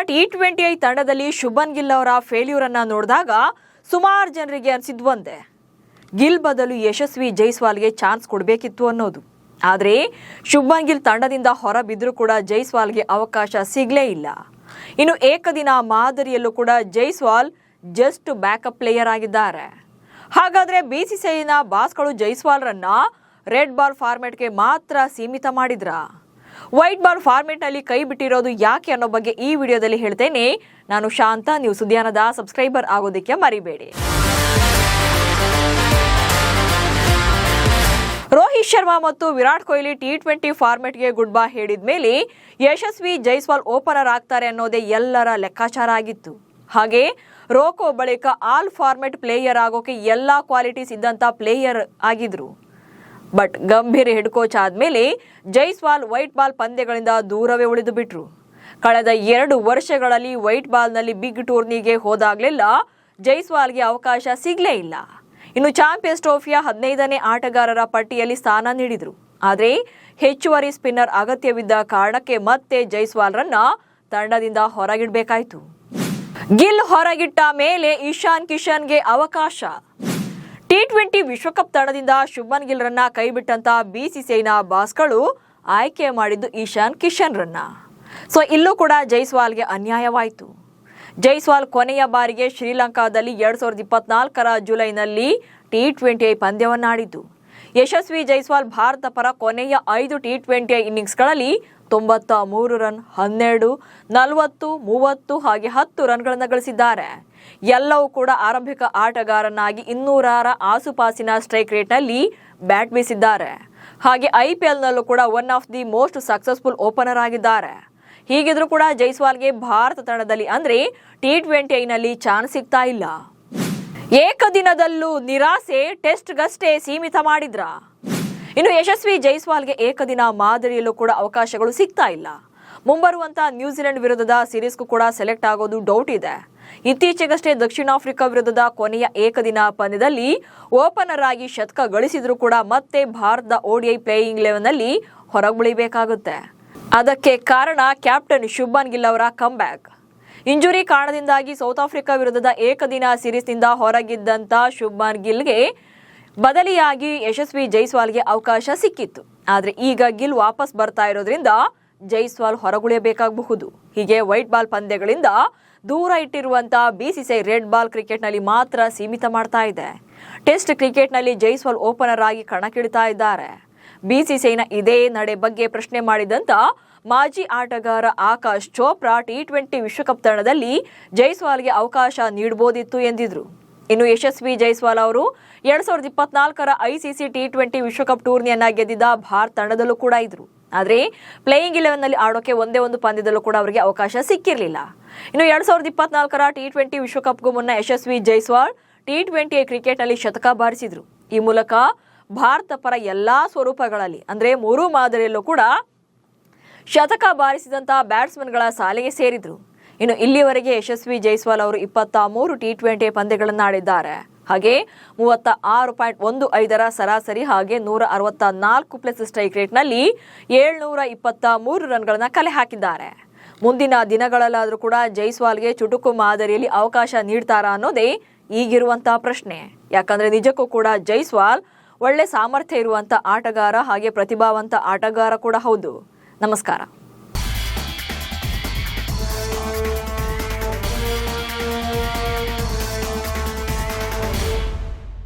T20 ತಂಡದಲ್ಲಿ ಶುಭನ್ ಗಿಲ್ ಅವರ failure ಅನ್ನು ನೋಡಿದಾಗ ಸುಮಾರು ಜನರಿಗೆ ಅನಿಸಿದ್ದು ಒಂದೇ, ಗಿಲ್ ಬದಲು ಯಶಸ್ವಿ ಜೈಸ್ವಾಲ್ಗೆ ಚಾನ್ಸ್ ಕೊಡಬೇಕಿತ್ತು ಅನ್ನೋದು. ಆದರೆ ಶುಭನ್ ಗಿಲ್ ತಂಡದಿಂದ ಹೊರಬಿದ್ದರೂ ಕೂಡ ಜೈಸ್ವಾಲ್ಗೆ ಅವಕಾಶ ಸಿಗಲೇ ಇಲ್ಲ. ಇನ್ನು ಏಕದಿನ ಮಾದರಿಯಲ್ಲೂ ಕೂಡ ಜೈಸ್ವಾಲ್ ಜಸ್ಟ್ ಬ್ಯಾಕಪ್ ಪ್ಲೇಯರ್ ಆಗಿದ್ದಾರೆ. ಹಾಗಾದರೆ BCCIನ ಬಾಸ್ಗಳು ಜೈಸ್ವಾಲ್ರನ್ನ ರೆಡ್ ಬಾಲ್ ಫಾರ್ಮೆಟ್ಗೆ ಮಾತ್ರ ಸೀಮಿತ ಮಾಡಿದ್ರಾ? ವೈಟ್ ಬಾಲ್ ಫಾರ್ಮೆಟ್ನಲ್ಲಿ ಕೈ ಬಿಟ್ಟಿರೋದು ಯಾಕೆ ಅನ್ನೋ ಬಗ್ಗೆ ಈ ವಿಡಿಯೋದಲ್ಲಿ ಹೇಳ್ತೇನೆ. ನಾನು ಶಾಂತ, ನೀವು ಸುದ್ದಿಯಾನದ ಸಬ್ಸ್ಕ್ರೈಬರ್ ಆಗೋದಕ್ಕೆ ಮರಿಬೇಡಿ. ರೋಹಿತ್ ಶರ್ಮಾ ಮತ್ತು ವಿರಾಟ್ ಕೊಹ್ಲಿ T20 ಫಾರ್ಮೆಟ್ಗೆ ಗುಡ್ ಬೈ ಹೇಳಿದ ಮೇಲೆ ಯಶಸ್ವಿ ಜೈಸ್ವಾಲ್ ಓಪನರ್ ಆಗ್ತಾರೆ ಅನ್ನೋದೇ ಎಲ್ಲರ ಲೆಕ್ಕಾಚಾರ ಆಗಿತ್ತು. ಹಾಗೆ ರೋಕೋ ಬಳಿಕ ಆಲ್ ಫಾರ್ಮೆಟ್ ಪ್ಲೇಯರ್ ಆಗೋಕೆ ಎಲ್ಲಾ ಕ್ವಾಲಿಟೀಸ್ ಇದ್ದಂತ ಪ್ಲೇಯರ್ ಆಗಿದ್ರು. ಬಟ್ ಗಂಭೀರ್ ಹೆಡ್ ಕೋಚ್ ಆದ್ಮೇಲೆ ಜೈಸ್ವಾಲ್ ವೈಟ್ ಬಾಲ್ ಪಂದ್ಯಗಳಿಂದ ದೂರವೇ ಉಳಿದು ಬಿಟ್ರು. ಕಳೆದ 2 ವರ್ಷಗಳಲ್ಲಿ ವೈಟ್ ಬಾಲ್ನಲ್ಲಿ ಬಿಗ್ ಟೂರ್ನಿಗೆ ಹೋದಾಗ್ಲೆಲ್ಲ ಜೈಸ್ವಾಲ್ಗೆ ಅವಕಾಶ ಸಿಗಲೇ ಇಲ್ಲ. ಇನ್ನು ಚಾಂಪಿಯನ್ಸ್ ಟ್ರೋಫಿಯ 15ನೇ ಆಟಗಾರರ ಪಟ್ಟಿಯಲ್ಲಿ ಸ್ಥಾನ ನೀಡಿದ್ರು. ಆದರೆ ಹೆಚ್ಚುವರಿ ಸ್ಪಿನ್ನರ್ ಅಗತ್ಯವಿದ್ದ ಕಾರಣಕ್ಕೆ ಮತ್ತೆ ಜೈಸ್ವಾಲ್ರನ್ನ ತಂಡದಿಂದ ಹೊರಗಿಡಬೇಕಾಯಿತು. ಗಿಲ್ ಹೊರಗಿಟ್ಟ ಮೇಲೆ ಇಶಾನ್ ಕಿಶನ್ಗೆ ಅವಕಾಶ. T20 ವಿಶ್ವಕಪ್ ತಂಡದಿಂದ ಶುಭನ್ ಗಿಲ್ ರನ್ನ ಕೈಬಿಟ್ಟಂತ BCCIನ ಬಾಸ್ಗಳು ಆಯ್ಕೆ ಮಾಡಿದ್ದು ಇಶಾನ್ ಕಿಶನ್ ರನ್ನ. ಸೊ ಇಲ್ಲೂ ಕೂಡ ಜೈಸ್ವಾಲ್ಗೆ ಅನ್ಯಾಯವಾಯಿತು. ಜೈಸ್ವಾಲ್ ಕೊನೆಯ ಬಾರಿಗೆ ಶ್ರೀಲಂಕಾದಲ್ಲಿ 2024ರ ಜುಲೈನಲ್ಲಿ T20 ಪಂದ್ಯವನ್ನಾಡಿದ್ದು. ಯಶಸ್ವಿ ಜೈಸ್ವಾಲ್ ಭಾರತ ಪರ ಕೊನೆಯ 5 T20 ಇನ್ನಿಂಗ್ಸ್ಗಳಲ್ಲಿ 93 ರನ್, 12, 40, 30 ಹಾಗೆ 10 ರನ್ಗಳನ್ನು ಗಳಿಸಿದ್ದಾರೆ. ಎಲ್ಲವೂ ಕೂಡ ಆರಂಭಿಕ ಆಟಗಾರನಾಗಿ 200ರ ಆಸುಪಾಸಿನ ಸ್ಟ್ರೈಕ್ ರೇಟ್ನಲ್ಲಿ ಬ್ಯಾಟ್ ಬೀಸಿದ್ದಾರೆ. ಹಾಗೆ IPLನಲ್ಲೂ ಕೂಡ one of the most successful opener ಆಗಿದ್ದಾರೆ. ಹೀಗಿದ್ರೂ ಕೂಡ ಜೈಸ್ವಾಲ್ಗೆ ಭಾರತ ತಂಡದಲ್ಲಿ ಅಂದ್ರೆ T20ನಲ್ಲಿ ಚಾನ್ಸ್ ಸಿಗ್ತಾ ಇಲ್ಲ. ಏಕದಿನದಲ್ಲೂ ನಿರಾಸೆ, ಟೆಸ್ಟ್ಗಷ್ಟೇ ಸೀಮಿತ ಮಾಡಿದ್ರ. ಇನ್ನು ಯಶಸ್ವಿ ಜೈಸ್ವಾಲ್ಗೆ ಏಕದಿನ ಮಾದರಿಯಲ್ಲೂ ಕೂಡ ಅವಕಾಶಗಳು ಸಿಗ್ತಾ ಇಲ್ಲ. ಮುಂಬರುವಂತ ನ್ಯೂಜಿಲೆಂಡ್ ವಿರುದ್ಧದ ಸೀರೀಸ್ಗೂ ಕೂಡ ಸೆಲೆಕ್ಟ್ ಆಗೋದು ಡೌಟ್ ಇದೆ. ಇತ್ತೀಚೆಗಷ್ಟೇ ದಕ್ಷಿಣ ಆಫ್ರಿಕಾ ವಿರುದ್ಧದ ಕೊನೆಯ ಏಕದಿನ ಪಂದ್ಯದಲ್ಲಿ ಓಪನರ್ ಆಗಿ ಶತಕ ಗಳಿಸಿದ್ರು ಕೂಡ ಮತ್ತೆ ಭಾರತದ ODI ಪ್ಲೇಯಿಂಗ್ 11ನಲ್ಲಿ ಹೊರಗುಳಿಬೇಕಾಗುತ್ತೆ. ಅದಕ್ಕೆ ಕಾರಣ ಕ್ಯಾಪ್ಟನ್ ಶುಭನ್ ಗಿಲ್ ಅವರ ಕಮ್ಬ್ಯಾಕ್. ಇಂಜುರಿ ಕಾರಣದಿಂದಾಗಿ ಸೌತ್ ಆಫ್ರಿಕಾ ವಿರುದ್ಧದ ಏಕದಿನ ಸೀರೀಸ್ನಿಂದ ಹೊರಗಿದ್ದಂತ ಶುಭನ್ ಗಿಲ್ಗೆ ಬದಲಿಯಾಗಿ ಯಶಸ್ವಿ ಜೈಸ್ವಾಲ್ಗೆ ಅವಕಾಶ ಸಿಕ್ಕಿತ್ತು. ಆದ್ರೆ ಈಗ ಗಿಲ್ ವಾಪಸ್ ಬರ್ತಾ ಇರೋದ್ರಿಂದ ಜೈಸ್ವಾಲ್ ಹೊರಗುಳಿಯಬೇಕಾಗಬಹುದು. ಹೀಗೆ ವೈಟ್ ಬಾಲ್ ಪಂದ್ಯಗಳಿಂದ ದೂರ ಇಟ್ಟಿರುವಂತಹ BCCI ರೆಡ್ ಬಾಲ್ ಕ್ರಿಕೆಟ್ನಲ್ಲಿ ಮಾತ್ರ ಸೀಮಿತ ಮಾಡ್ತಾ ಇದೆ. ಟೆಸ್ಟ್ ಕ್ರಿಕೆಟ್ನಲ್ಲಿ ಜೈಸ್ವಾಲ್ ಓಪನರ್ ಆಗಿ ಕಣಕ್ಕಿಳಿತಾ ಇದ್ದಾರೆ. BCCIನ ಇದೇ ನಡೆ ಬಗ್ಗೆ ಪ್ರಶ್ನೆ ಮಾಡಿದಂತ ಮಾಜಿ ಆಟಗಾರ ಆಕಾಶ್ ಚೋಪ್ರಾ T20 ವಿಶ್ವಕಪ್ ತಂಡದಲ್ಲಿ ಜೈಸ್ವಾಲ್ಗೆ ಅವಕಾಶ ನೀಡಬಹುದಿತ್ತು ಎಂದಿದ್ರು. ಇನ್ನು ಯಶಸ್ವಿ ಜೈಸ್ವಾಲ್ ಅವರು 2024ರ ICC T20 ವಿಶ್ವಕಪ್ ಟೂರ್ನಿಯನ್ನ ಗೆದ್ದಿದ್ದ ಭಾರತ ತಂಡದಲ್ಲೂ ಕೂಡ ಇದ್ರು. ಆದರೆ ಪ್ಲೇಯಿಂಗ್ 11ನಲ್ಲಿ ಆಡೋಕೆ ಒಂದೇ ಒಂದು ಪಂದ್ಯದಲ್ಲೂ ಕೂಡ ಅವರಿಗೆ ಅವಕಾಶ ಸಿಕ್ಕಿರಲಿಲ್ಲ. ಇನ್ನು 2024ರ T20 ವಿಶ್ವಕಪ್ಗೂ ಮುನ್ನ ಯಶಸ್ವಿ ಜೈಸ್ವಾಲ್ T20 ಕ್ರಿಕೆಟ್ನಲ್ಲಿ ಶತಕ ಬಾರಿಸಿದ್ರು. ಈ ಮೂಲಕ ಭಾರತ ಪರ ಎಲ್ಲಾ ಸ್ವರೂಪಗಳಲ್ಲಿ ಅಂದ್ರೆ 3 ಮಾದರಿಯಲ್ಲೂ ಕೂಡ ಶತಕ ಬಾರಿಸಿದಂತಹ ಬ್ಯಾಟ್ಸ್ಮನ್ಗಳ ಸಾಲಿಗೆ ಸೇರಿದ್ರು. ಇನ್ನು ಇಲ್ಲಿವರೆಗೆ ಯಶಸ್ವಿ ಜೈಸ್ವಾಲ್ ಅವರು 23 T20 ಪಂದ್ಯಗಳನ್ನು ಆಡಿದ್ದಾರೆ. ಹಾಗೆ 36.15ರ ಸರಾಸರಿ ಹಾಗೆ 164+ ಸ್ಟ್ರೈಕ್ ರೇಟ್ನಲ್ಲಿ 723 ರನ್ಗಳನ್ನ ಕಲೆ ಹಾಕಿದ್ದಾರೆ. ಮುಂದಿನ ದಿನಗಳಲ್ಲಾದರೂ ಕೂಡ ಜೈಸ್ವಾಲ್ಗೆ ಚುಟುಕು ಮಾದರಿಯಲ್ಲಿ ಅವಕಾಶ ನೀಡ್ತಾರಾ ಅನ್ನೋದೇ ಈಗಿರುವಂತಹ ಪ್ರಶ್ನೆ. ಯಾಕಂದ್ರೆ ನಿಜಕ್ಕೂ ಕೂಡ ಜೈಸ್ವಾಲ್ ಒಳ್ಳೆ ಸಾಮರ್ಥ್ಯ ಇರುವಂತ ಆಟಗಾರ ಹಾಗೆ ಪ್ರತಿಭಾವಂತ ಆಟಗಾರ ಕೂಡ ಹೌದು. ನಮಸ್ಕಾರ.